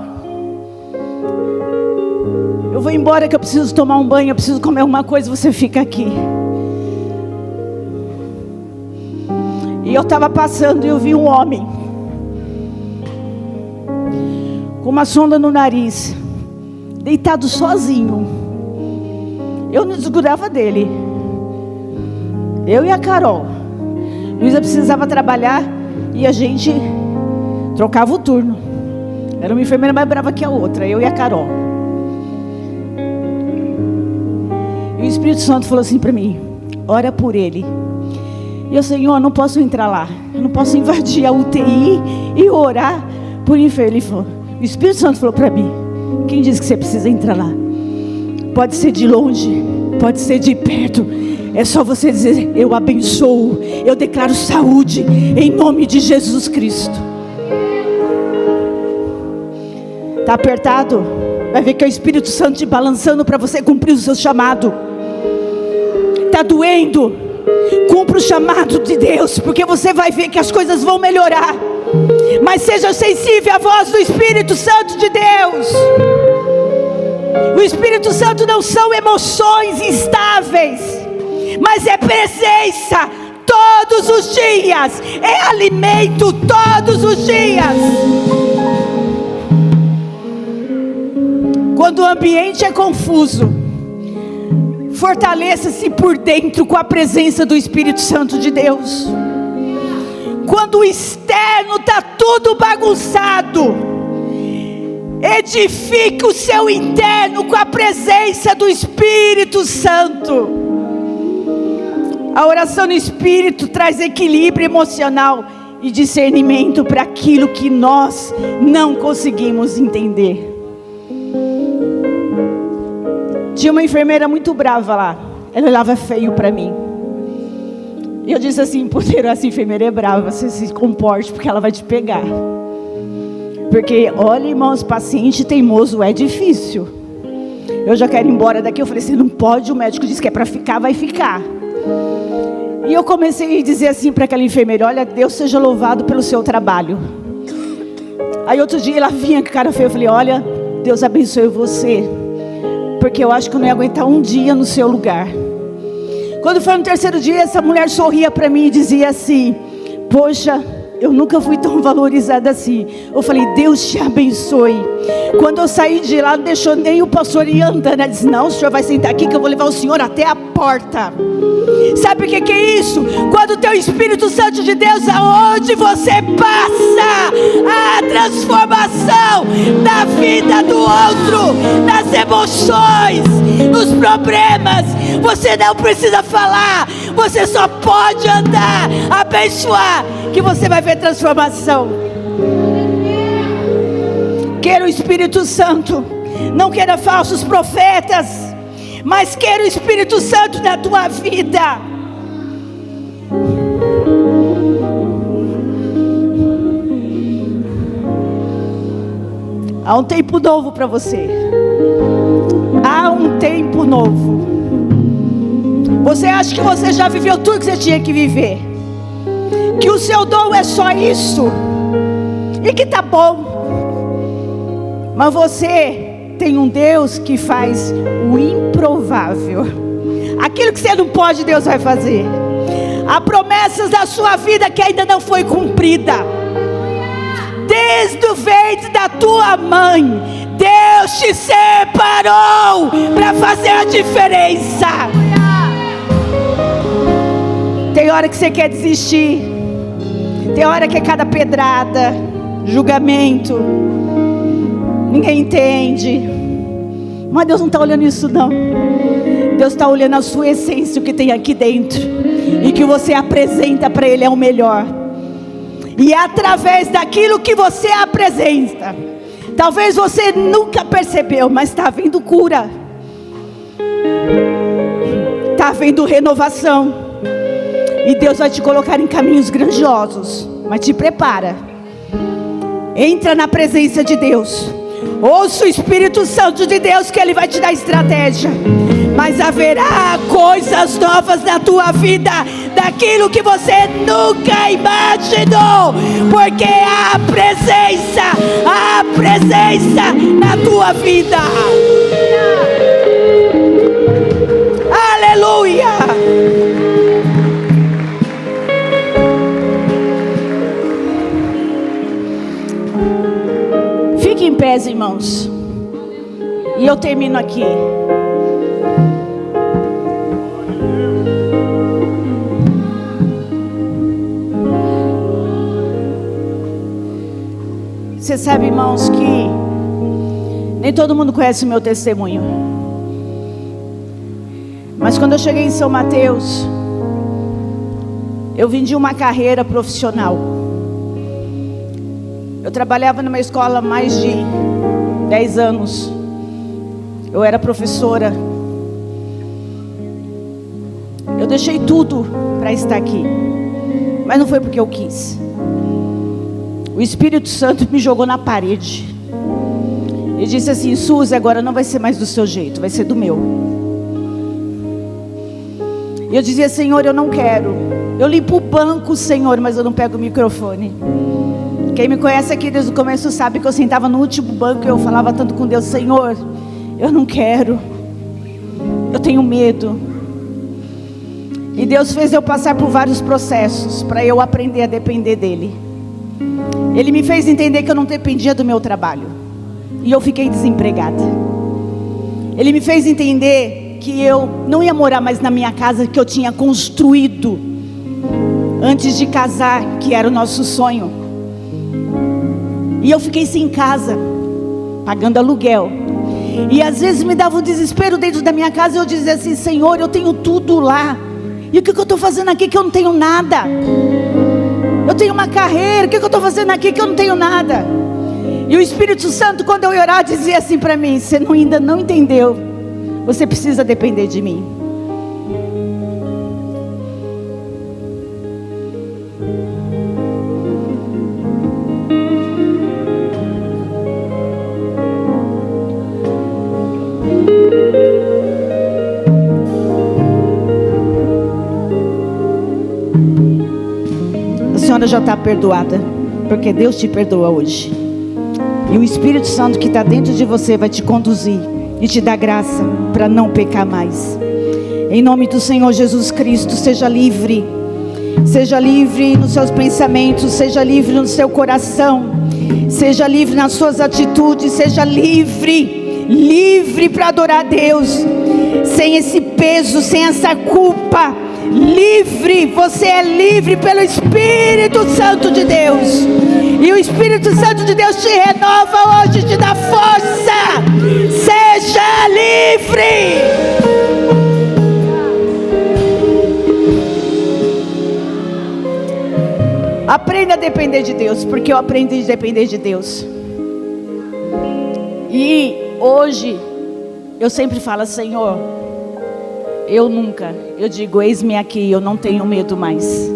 eu vou embora que eu preciso tomar um banho, eu preciso comer alguma coisa, você fica aqui. E eu estava passando e eu vi um homem com uma sonda no nariz, deitado sozinho. Eu não desgrudava dele. Eu e a Carol. Luísa precisava trabalhar e a gente trocava o turno. Era uma enfermeira mais brava que a outra, eu e a Carol. E o Espírito Santo falou assim para mim: ora por ele. E eu: Senhor, não posso entrar lá, eu não posso invadir a UTI e orar por enfermo. Ele falou, o Espírito Santo falou para mim: quem disse que você precisa entrar lá? Pode ser de longe, pode ser de perto. É só você dizer: eu abençoo, eu declaro saúde em nome de Jesus Cristo. Está apertado? Vai ver que é o Espírito Santo te balançando para você cumprir o seu chamado. Está doendo? Cumpra o chamado de Deus, porque você vai ver que as coisas vão melhorar. Mas seja sensível à voz do Espírito Santo de Deus. O Espírito Santo não são emoções instáveis, mas é presença todos os dias, é alimento todos os dias. Quando o ambiente é confuso, fortaleça-se por dentro com a presença do Espírito Santo de Deus. Quando o externo está tudo bagunçado, edifique o seu interno com a presença do Espírito Santo. A oração no Espírito traz equilíbrio emocional e discernimento para aquilo que nós não conseguimos entender. Tinha uma enfermeira muito brava lá. Ela olhava feio para mim. E eu disse assim: Poderosa, essa enfermeira é brava, você se comporte, porque ela vai te pegar. Porque, olha, irmãos, paciente teimoso é difícil. Eu já quero ir embora daqui. Eu falei assim: não pode, o médico disse que é para ficar, vai ficar. E eu comecei a dizer assim para aquela enfermeira: olha, Deus seja louvado pelo seu trabalho. Aí outro dia ela vinha com cara feia. Eu falei: olha, Deus abençoe você, porque eu acho que eu não ia aguentar um dia no seu lugar. Quando foi no terceiro dia, essa mulher sorria para mim e dizia assim: poxa, eu nunca fui tão valorizada assim. Eu falei: Deus te abençoe. Quando eu saí de lá, não deixou nem o pastor ir andando. Ela disse: não, o senhor vai sentar aqui que eu vou levar o senhor até a porta. Sabe o que é isso? Quando o teu Espírito Santo de Deus, aonde você passa, a transformação na vida do outro, nas emoções, nos problemas. Você não precisa falar, você só pode andar, abençoar, que você vai ver transformação. Queira o Espírito Santo, não queira falsos profetas, mas queira o Espírito Santo na tua vida. Há um tempo novo para você. Há um tempo novo. Você acha que você já viveu tudo que você tinha que viver, que o seu dom é só isso, e que tá bom. Mas você tem um Deus que faz o improvável. Aquilo que você não pode, Deus vai fazer. Há promessas da sua vida que ainda não foi cumprida. Desde o ventre da tua mãe, Deus te separou para fazer a diferença. Tem hora que você quer desistir, tem hora que é cada pedrada, julgamento, ninguém entende. Mas Deus não está olhando isso não. Deus está olhando a sua essência, o que tem aqui dentro, e que você apresenta para Ele é o melhor. E é através daquilo que você apresenta, talvez você nunca percebeu, mas está havendo cura, está havendo renovação. E Deus vai te colocar em caminhos grandiosos. Mas te prepara. Entra na presença de Deus. Ouça o Espírito Santo de Deus, que Ele vai te dar estratégia. Mas haverá coisas novas na tua vida, daquilo que você nunca imaginou. Porque há presença na tua vida. Aleluia. Fiquem em pé, irmãos. E eu termino aqui. Você sabe, irmãos, que nem todo mundo conhece o meu testemunho. Mas quando eu cheguei em São Mateus, eu vim de uma carreira profissional. Eu trabalhava numa escola há mais de 10 anos. Eu era professora. Eu deixei tudo para estar aqui. Mas não foi porque eu quis. O Espírito Santo me jogou na parede. E disse assim: Suzy, agora não vai ser mais do seu jeito, vai ser do meu. E eu dizia: Senhor, eu não quero. Eu limpo o banco, Senhor, mas eu não pego o microfone. Quem me conhece aqui desde o começo sabe que eu sentava no último banco e eu falava tanto com Deus: Senhor, eu não quero, eu tenho medo. E Deus fez eu passar por vários processos para eu aprender a depender dEle. Ele me fez entender que eu não dependia do meu trabalho, e eu fiquei desempregada. Ele me fez entender que eu não ia morar mais na minha casa que eu tinha construído antes de casar, que era o nosso sonho. E eu fiquei sem casa, pagando aluguel. E às vezes me dava um desespero dentro da minha casa. E eu dizia assim: Senhor, eu tenho tudo lá, e o que eu estou fazendo aqui que eu não tenho nada? Eu tenho uma carreira, o que eu estou fazendo aqui que eu não tenho nada? E o Espírito Santo, quando eu ia orar, dizia assim para mim: você ainda não entendeu, você precisa depender de mim. A senhora já está perdoada, porque Deus te perdoa hoje. E o Espírito Santo que está dentro de você vai te conduzir e te dar graça para não pecar mais. Em nome do Senhor Jesus Cristo, seja livre. Seja livre nos seus pensamentos, seja livre no seu coração, seja livre nas suas atitudes, seja livre, livre para adorar a Deus, sem esse peso, sem essa culpa. Livre, você é livre pelo Espírito Santo de Deus. E o Espírito Santo de Deus te renova hoje, te dá força. Seja livre. Aprenda a depender de Deus, porque eu aprendi a depender de Deus. E hoje eu sempre falo: Senhor, eu digo: eis-me aqui, eu não tenho medo mais.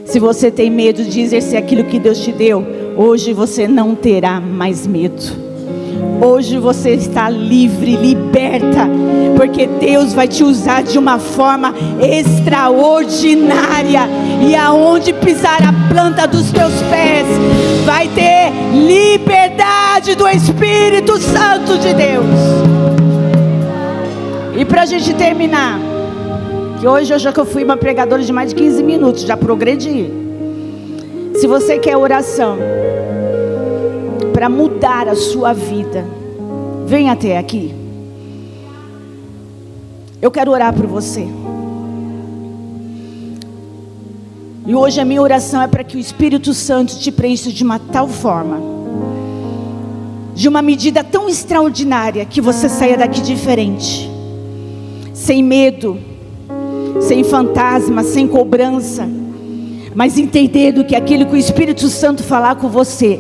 Se você tem medo de exercer aquilo que Deus te deu, hoje você não terá mais medo. Hoje você está livre, liberta, porque Deus vai te usar de uma forma extraordinária. E aonde pisar a planta dos teus pés, vai ter liberdade do Espírito Santo de Deus. E para a gente terminar, que hoje eu fui uma pregadora de mais de 15 minutos, já progredi. Se você quer oração para mudar a sua vida, vem até aqui. Eu quero orar por você. E hoje a minha oração é para que o Espírito Santo te preencha de uma tal forma, de uma medida tão extraordinária, que você saia daqui diferente, sem medo, sem fantasma, sem cobrança, mas entendendo que aquilo que o Espírito Santo falar com você,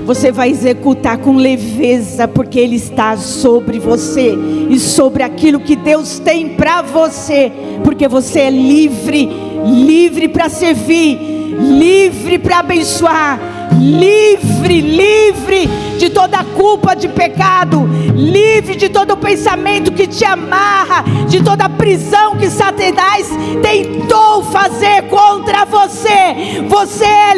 você vai executar com leveza, porque Ele está sobre você e sobre aquilo que Deus tem para você, porque você é livre, livre para servir, livre para abençoar, livre, livre de toda culpa de pecado, livre de todo pensamento que te amarra, de toda prisão que Satanás tentou fazer contra você. Você é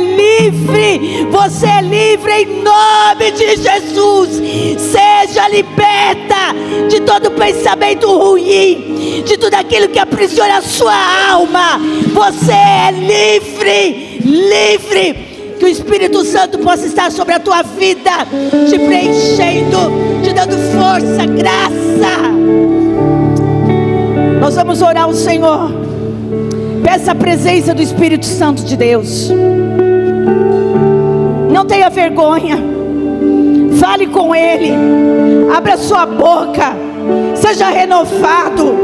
livre em nome de Jesus. Seja liberta de todo pensamento ruim, de tudo aquilo que aprisiona a sua alma. Você é livre, livre. Que o Espírito Santo possa estar sobre a tua vida, te preenchendo, te dando força, graça. Nós vamos orar ao Senhor. Peça a presença do Espírito Santo de Deus. Não tenha vergonha. Fale com Ele. Abra sua boca. Seja renovado.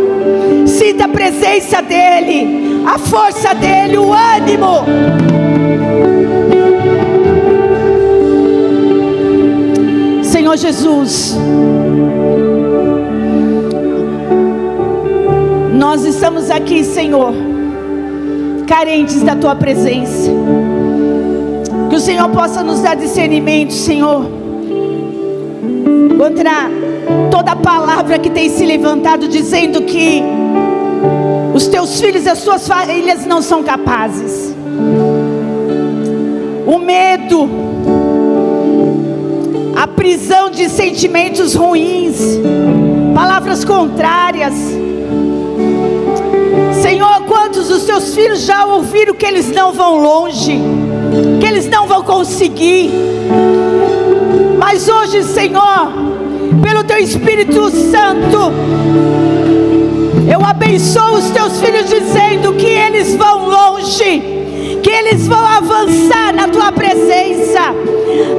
Sinta a presença dEle, a força dEle, o ânimo. Senhor Jesus, nós estamos aqui, Senhor, carentes da Tua presença. Que o Senhor possa nos dar discernimento, Senhor, contra toda palavra que tem se levantado dizendo que os teus filhos e as suas famílias não são capazes. O medo, a prisão de sentimentos ruins, palavras contrárias. Senhor, quantos dos teus filhos já ouviram que eles não vão longe, que eles não vão conseguir? Mas hoje, Senhor, pelo teu Espírito Santo, eu abençoo os teus filhos dizendo que eles vão longe, que eles vão avançar na tua presença.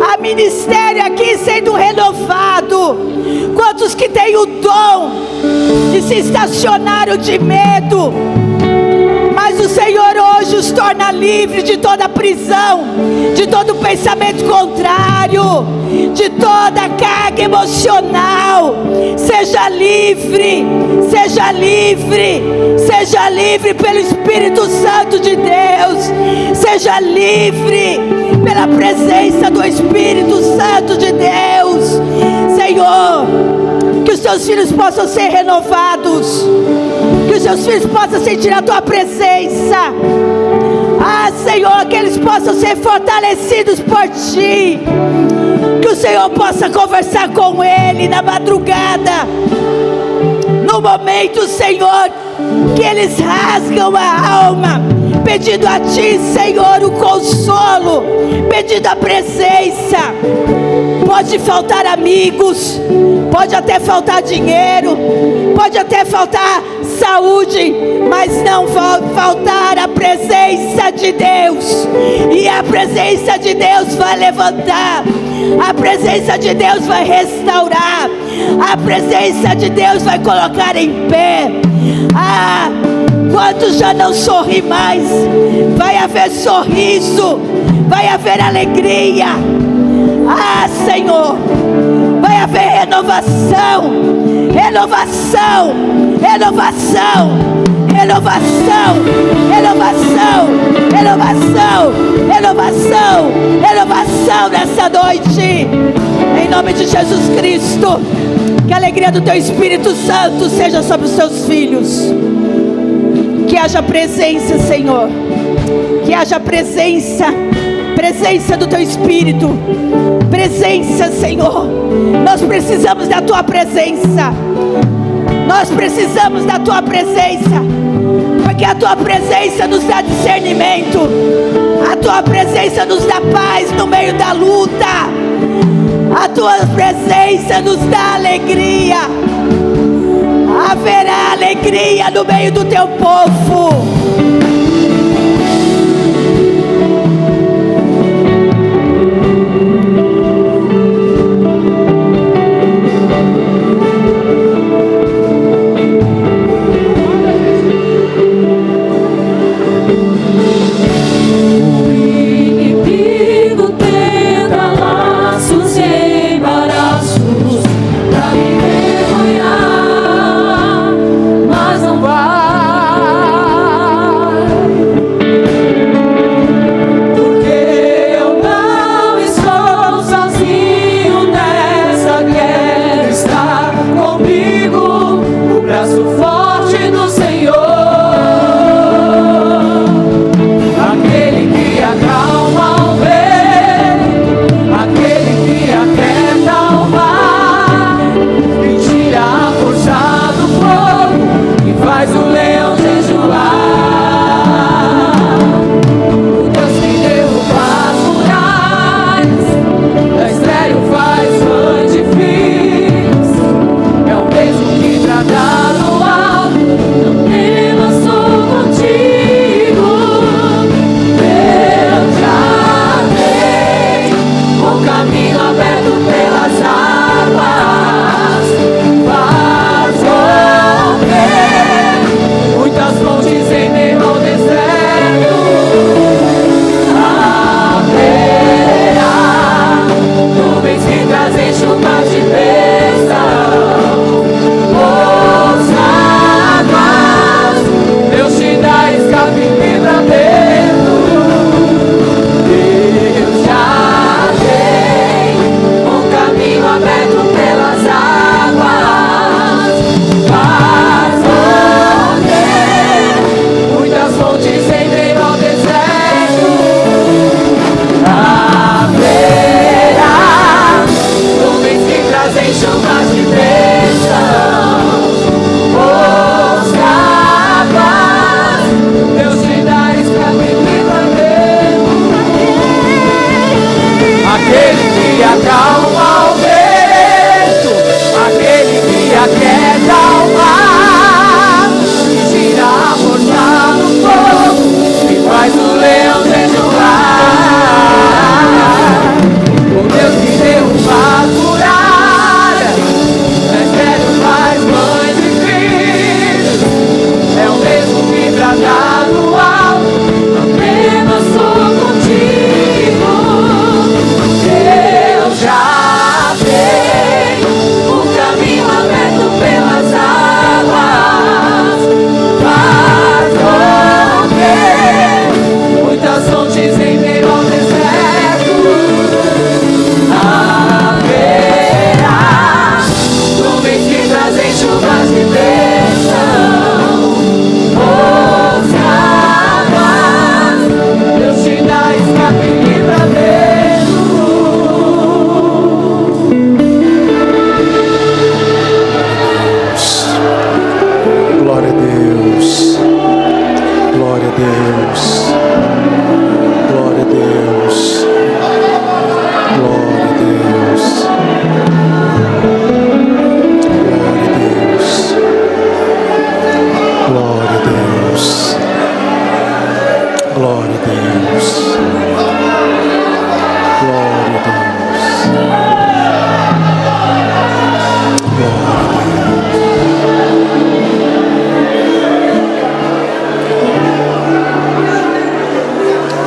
Há ministério aqui sendo renovado. Quantos que têm o dom de se estacionaram de medo, mas o Senhor hoje os torna livres de toda prisão, de todo pensamento contrário, de toda carga emocional. Seja livre, seja livre, seja livre pelo Espírito Santo de Deus, seja livre pela presença do Espírito Santo de Deus. Senhor, que os teus filhos possam ser renovados, que os teus filhos possam sentir a tua presença. Ah, Senhor, que eles possam ser fortalecidos por ti, que o Senhor possa conversar com ele na madrugada, no momento, Senhor, que eles rasgam a alma, pedindo a ti, Senhor, o consolo, pedindo a presença. Pode faltar amigos, pode até faltar dinheiro, pode até faltar saúde, mas não vai faltar a presença de Deus. E a presença de Deus vai levantar, a presença de Deus vai restaurar, a presença de Deus vai colocar em pé. Ah, quantos já não sorri mais? Vai haver sorriso, vai haver alegria. Ah, Senhor, vai haver renovação, renovação, renovação, renovação, renovação, renovação, renovação, renovação nessa noite, em nome de Jesus Cristo. Que a alegria do teu Espírito Santo seja sobre os teus filhos. Que haja presença, Senhor, que haja presença, presença do teu Espírito, presença, Senhor. Nós precisamos da tua presença, nós precisamos da tua presença, porque a tua presença nos dá discernimento, a tua presença nos dá paz no meio da luta, a tua presença nos dá alegria. Haverá alegria no meio do teu povo. Mas não vai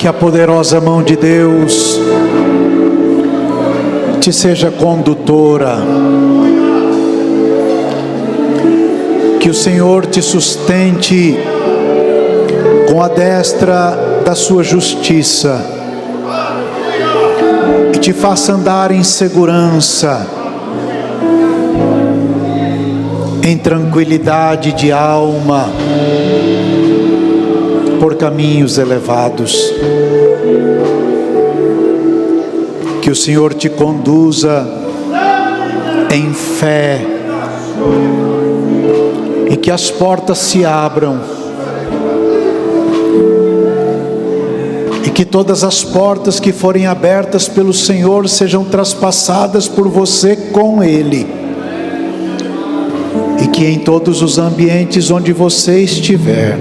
Que a poderosa mão de Deus te seja condutora. Que o Senhor te sustente com a destra da sua justiça e te faça andar em segurança, em tranquilidade de alma, por caminhos elevados. Que o Senhor te conduza em fé e que as portas se abram e que todas as portas que forem abertas pelo Senhor sejam traspassadas por você com Ele, e que em todos os ambientes onde você estiver,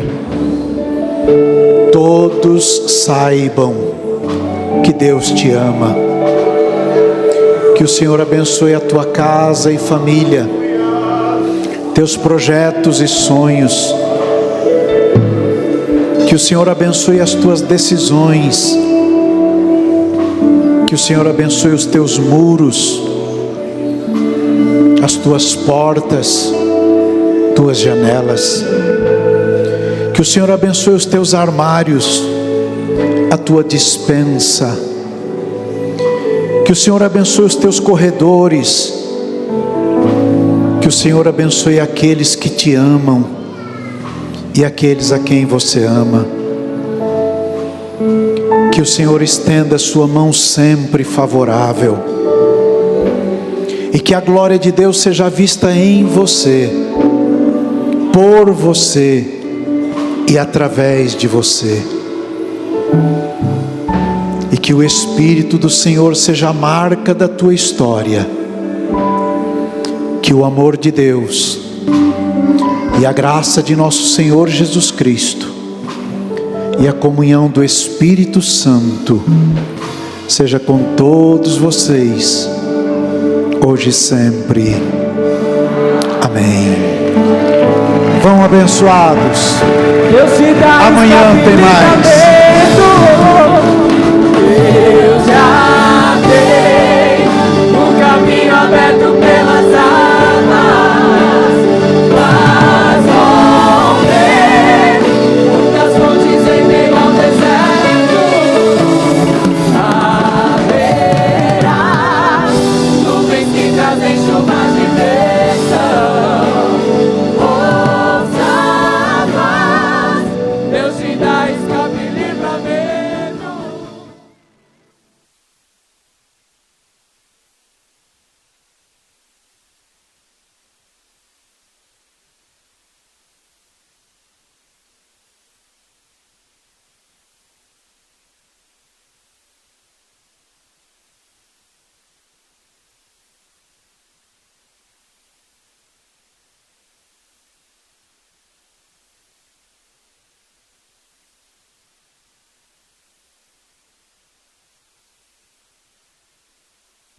todos saibam que Deus te ama. Que o Senhor abençoe a tua casa e família, teus projetos e sonhos. Que o Senhor abençoe as tuas decisões. Que o Senhor abençoe os teus muros, as tuas portas, tuas janelas. Que o Senhor abençoe os teus armários, a tua despensa. Que o Senhor abençoe os teus corredores. Que o Senhor abençoe aqueles que te amam e aqueles a quem você ama. Que o Senhor estenda a sua mão sempre favorável. E que a glória de Deus seja vista em você, por você e através de você. E que o Espírito do Senhor seja a marca da tua história. Que o amor de Deus e a graça de nosso Senhor Jesus Cristo e a comunhão do Espírito Santo seja com todos vocês, hoje e sempre. Amém. Vão abençoados. Deus te dá Amanhã tem mais.